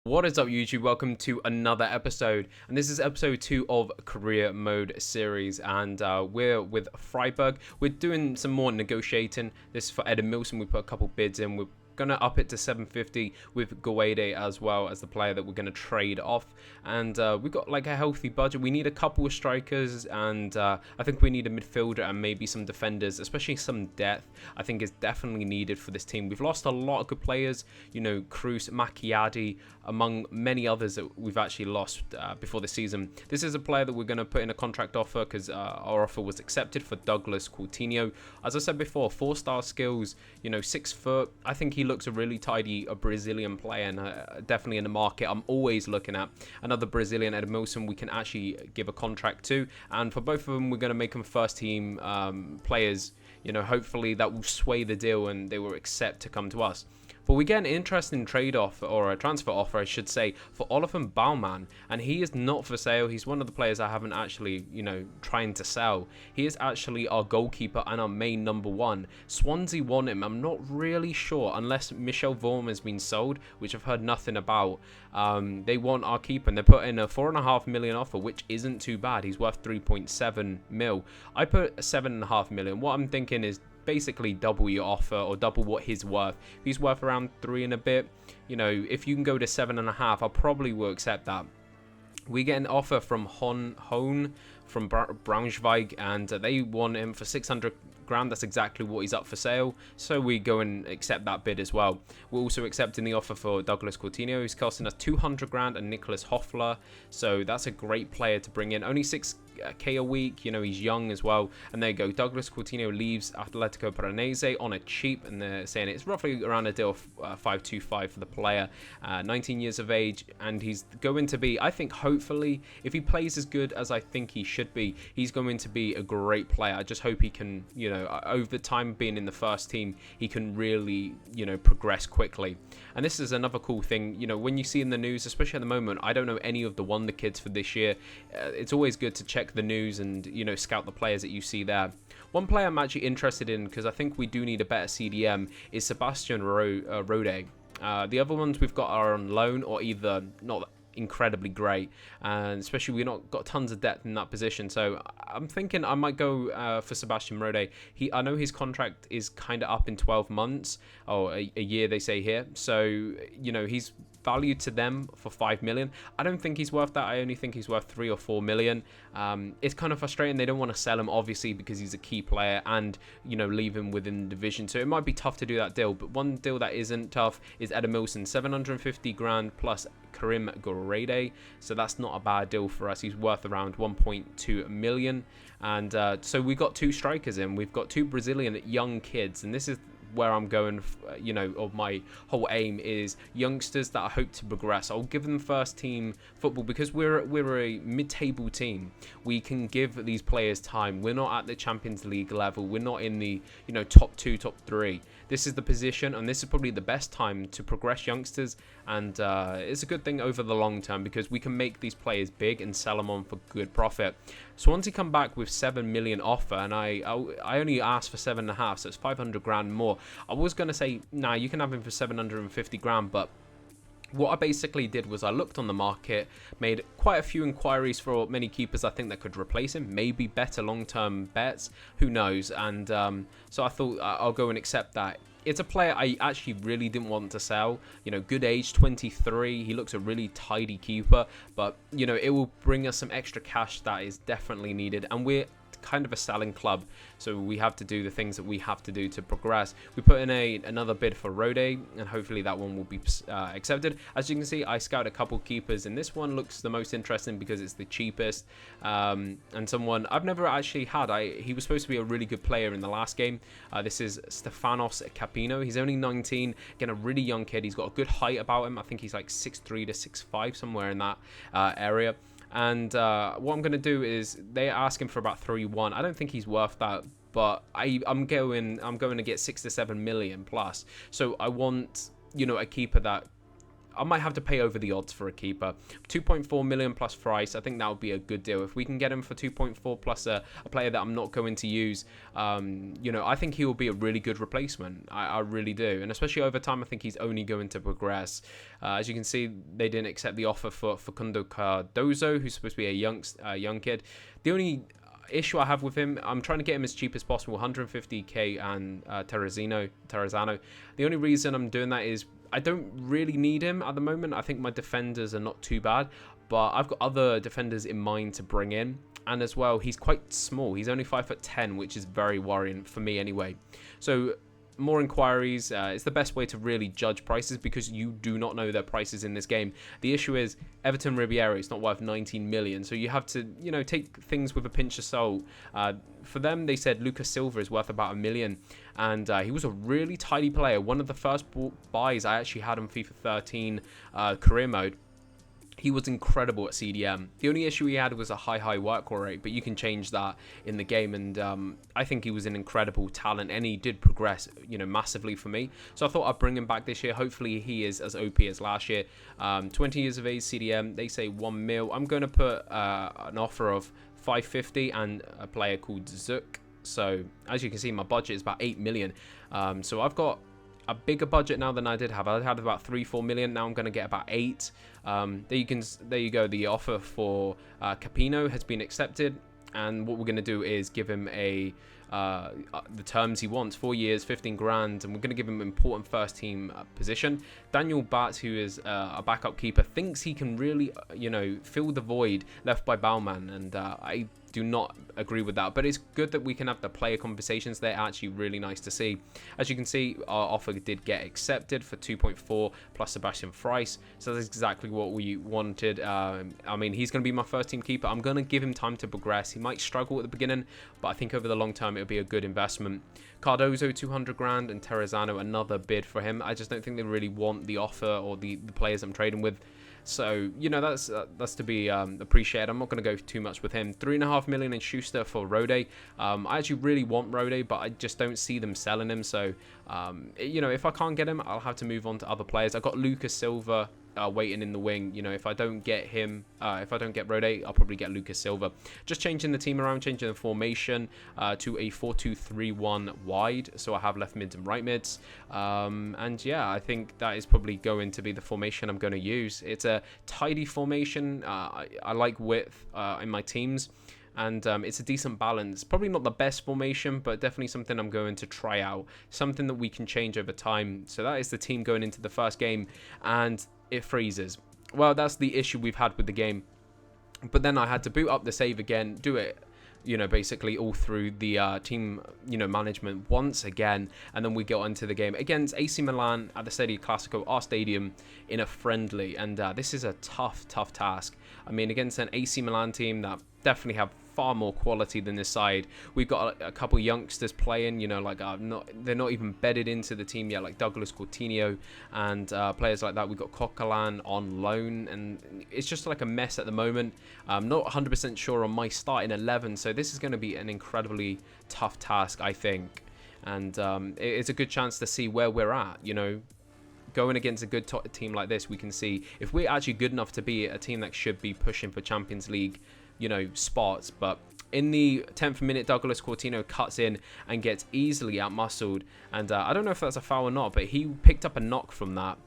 What is up, YouTube? Welcome to another episode, and this is episode 2 of Career Mode series, and we're with Freiburg. We're doing some more negotiating. This is for Edmilson. We put a couple bids in. We're gonna up it to 750 with Guede as well as the player that we're gonna trade off, and we've got like a healthy budget. We need a couple of strikers, and I think we need a midfielder and maybe some defenders, especially some depth. I think is definitely needed for this team. We've lost a lot of good players, you know, Cruz, Macchiadi, among many others that we've actually lost before the season. This is a player that we're going to put in a contract offer because our offer was accepted for Douglas Coutinho. As I said before, 4-star skills, you know, 6 foot. I think he looks a really tidy Brazilian player, and definitely in the market I'm always looking at another Brazilian Edmilson we can actually give a contract to, and for both of them we're going to make them first team players. You know, hopefully that will sway the deal and they will accept to come to us. But we get an interesting trade-off, or a transfer offer, I should say, for Oliver Baumann, and he is not for sale. He's one of the players I haven't actually, you know, trying to sell. He is actually our goalkeeper and our main number 1. Swansea want him. I'm not really sure, unless Michel Vorm has been sold, which I've heard nothing about. They want our keeper, and they put in a 4.5 million offer, which isn't too bad. He's worth 3.7 mil. I put 7.5 million. What I'm thinking is basically double your offer, or double what he's worth. If he's worth around 3 and a bit, you know, if you can go to 7.5, I probably will accept that. We get an offer from Hone from Braunschweig, and they want him for 600 grand. That's exactly what he's up for sale, so we go and accept that bid as well. We're also accepting the offer for Douglas Coutinho, who's costing us 200 grand, and Nicholas Hoffler, so that's a great player to bring in. Only 6k a week, you know, he's young as well. And there you go, Douglas Coutinho leaves Atletico Paranaense on a cheap, and they're saying it's roughly around a deal of 525 for the player. 19 years of age, and he's going to be, I think, hopefully, if he plays as good as I think he should be, he's going to be a great player. I just hope he can, you know, over time being in the first team, he can really, you know, progress quickly. And this is another cool thing, you know, when you see in the news, especially at the moment, I don't know any of the Wonder Kids for this year. It's always good to check the news and, you know, scout the players that you see there. One player I'm actually interested in, because I think we do need a better CDM, is Sebastian Rode. The other ones we've got are on loan, or either not incredibly great, and especially we've not got tons of depth in that position. So I'm thinking I might go for Sebastian Rode. I know his contract is kind of up in 12 months, or a year they say here, so you know, he's valued to them for 5 million. I don't think he's worth that. I only think he's worth 3 or 4 million. It's kind of frustrating. They don't want to sell him, obviously, because he's a key player, and, you know, leave him within the division. So it might be tough to do that deal. But one deal that isn't tough is Edmilson, 750 grand plus Karim Gorede. So that's not a bad deal for us. He's worth around 1.2 million. And so we've got 2 strikers in. We've got 2 Brazilian young kids, and this is where I'm going, you know, of my whole aim is youngsters that I hope to progress. I'll give them first team football because we're a mid-table team. We can give these players time. We're not at the Champions League level. We're not in the, you know, top 2, top 3. This is the position, and this is probably the best time to progress youngsters, and it's a good thing over the long term because we can make these players big and sell them on for good profit. Swansea come back with 7 million offer, and I only asked for 7.5, so it's 500 grand more. I was going to say, nah, you can have him for 750 grand, but what I basically did was I looked on the market, made quite a few inquiries for many keepers I think that could replace him, maybe better long-term bets, who knows, and so I thought I'll go and accept that. It's a player I actually really didn't want to sell. You know, good age, 23. He looks a really tidy keeper, but, you know, it will bring us some extra cash that is definitely needed, and we're kind of a selling club, so we have to do the things that we have to do to progress. We put in another bid for Rode, and hopefully that one will be accepted. As you can see, I scouted a couple keepers, and this one looks the most interesting because it's the cheapest, and someone I've never actually had. He was supposed to be a really good player in the last game. This is Stefanos Capino. He's only 19, again, a really young kid. He's got a good height about him. I think he's like 6'3 to 6'5, somewhere in that area. And what I'm going to do is they're asking for about 3-1. I don't think he's worth that, but I'm going to get 6 to 7 million plus. So I want, you know, a keeper that I might have to pay over the odds for a keeper. 2.4 million plus price, I think that would be a good deal. If we can get him for 2.4 plus a player that I'm not going to use, I think he will be a really good replacement. I really do. And especially over time, I think he's only going to progress. As you can see, they didn't accept the offer for Facundo Cardozo, who's supposed to be a young kid. The only issue I have with him, I'm trying to get him as cheap as possible, 150k and Terrazano. The only reason I'm doing that is I don't really need him at the moment. I think my defenders are not too bad, but I've got other defenders in mind to bring in. And as well, he's quite small. He's only 5'10", which is very worrying for me anyway. So more inquiries. It's the best way to really judge prices because you do not know their prices in this game. The issue is Everton Ribeiro, it's not worth 19 million, so you have to take things with a pinch of salt. For them, they said Lucas Silva is worth about $1 million, and he was a really tidy player. One of the first buys I actually had on FIFA 13 career mode. He was incredible at CDM. The only issue he had was a high work rate, but you can change that in the game. And I think he was an incredible talent, and he did progress, massively for me. So I thought I'd bring him back this year. Hopefully he is as OP as last year. 20 years of age, CDM. They say 1 mil. I'm going to put an offer of 550 and a player called Zook. So as you can see, my budget is about 8 million. So I've got a bigger budget now than I did have. I had about 3-4 million. Now I'm going to get about 8. There you go. The offer for Capino has been accepted, and what we're going to do is give him the terms he wants: 4 years, 15 grand, and we're going to give him an important first team position. Daniel Batts, who is a backup keeper, thinks he can really fill the void left by Baumann, and I do not agree with that, but it's good that we can have the player conversations. They're actually really nice to see. As you can see, our offer did get accepted for 2.4 plus Sebastian Freiss, so that's exactly what we wanted. I mean, he's going to be my first team keeper. I'm going to give him time to progress. He might struggle at the beginning, but I think over the long term it'll be a good investment. Cardozo 200 grand and Terrazano another bid for him. I just don't think they really want the offer or the players I'm trading with. So, that's to be appreciated. I'm not going to go too much with him. 3.5 million in Schuster for Rode. I actually really want Rode, but I just don't see them selling him. So, if I can't get him, I'll have to move on to other players. I've got Lucas Silva waiting in the wing. If I don't get him, if I don't get Rode, I'll probably get Lucas Silva. Just changing the team around, changing the formation to a 4-2-3-1 wide. So I have left mids and right mids. And yeah, I think that is probably going to be the formation I'm going to use. It's a tidy formation. I like width in my teams. And it's a decent balance. Probably not the best formation, but definitely something I'm going to try out. Something that we can change over time. So that is the team going into the first game. And it freezes. Well, that's the issue we've had with the game. But then I had to boot up the save again, do it, basically all through the team, management once again. And then we get onto the game against AC Milan at the Stadio Classico, our stadium, in a friendly. And this is a tough task. I mean, against an AC Milan team that definitely have far more quality than this side. We've got a couple youngsters playing, they're not even bedded into the team yet, like Douglas Coutinho and players like that. We've got Coquelin on loan, and it's just like a mess at the moment. I'm not 100% sure on my starting 11, so this is going to be an incredibly tough task, I think. And it's a good chance to see where we're at, Going against a good team like this, we can see if we're actually good enough to be a team that should be pushing for Champions League spots. But in the 10th minute, Douglas Coutinho cuts in and gets easily outmuscled, and I don't know if that's a foul or not, but he picked up a knock from that.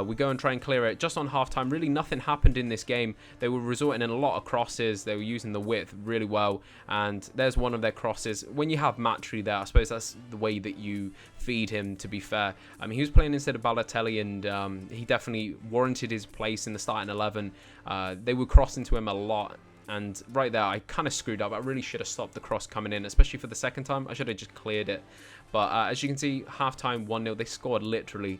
We go and try and clear it just on halftime. Really nothing happened in this game. They were resorting in a lot of crosses. They were using the width really well, and there's one of their crosses. When you have Matri there, I suppose that's the way that you feed him, to be fair. He was playing instead of Balotelli, and he definitely warranted his place in the starting 11. They were crossing to him a lot. And right there, I kind of screwed up. I really should have stopped the cross coming in, especially for the second time. I should have just cleared it. But as you can see, halftime 1-0. They scored literally,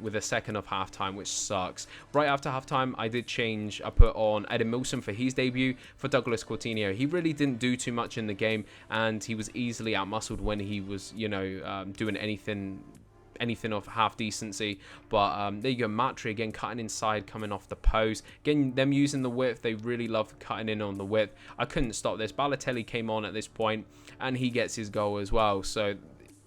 with a second of halftime, which sucks. Right after halftime, I did change. I put on Edmilson for his debut for Douglas Coutinho. He really didn't do too much in the game, and he was easily outmuscled when he was, doing anything of half decency. But there you go, Matri again cutting inside, coming off the post. Again, them using the width. They really love cutting in on the width. I couldn't stop this. Balotelli came on at this point, and he gets his goal as well. So,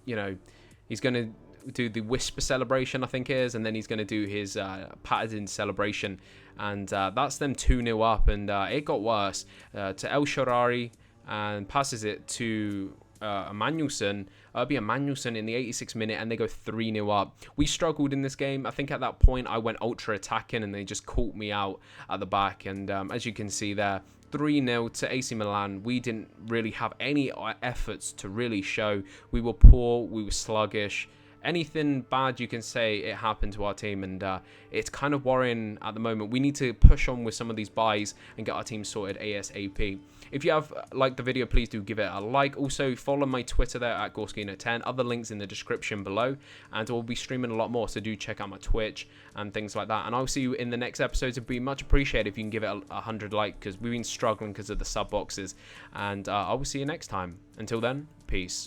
he's going to do the whisper celebration, I think it is, and then he's going to do his Patterson celebration, and that's them 2-0 up, and it got worse to El Sharari, and passes it to Emmanuelson, Emmanuelson in the 86th minute, and they go 3-0 up. We struggled in this game. I think at that point I went ultra attacking, and they just caught me out at the back, and as you can see there, 3-0 to AC Milan. We didn't really have any efforts to really show. We were poor, we were sluggish. Anything bad you can say, it happened to our team, and it's kind of worrying at the moment. We need to push on with some of these buys and get our team sorted ASAP. If you have liked the video, please do give it a like. Also, follow my Twitter there at Gorskino10. Other links in the description below, and we'll be streaming a lot more, so do check out my Twitch and things like that. And I'll see you in the next episodes. It'd be much appreciated if you can give it 100 likes, because we've been struggling because of the sub boxes. And I will see you next time. Until then, peace.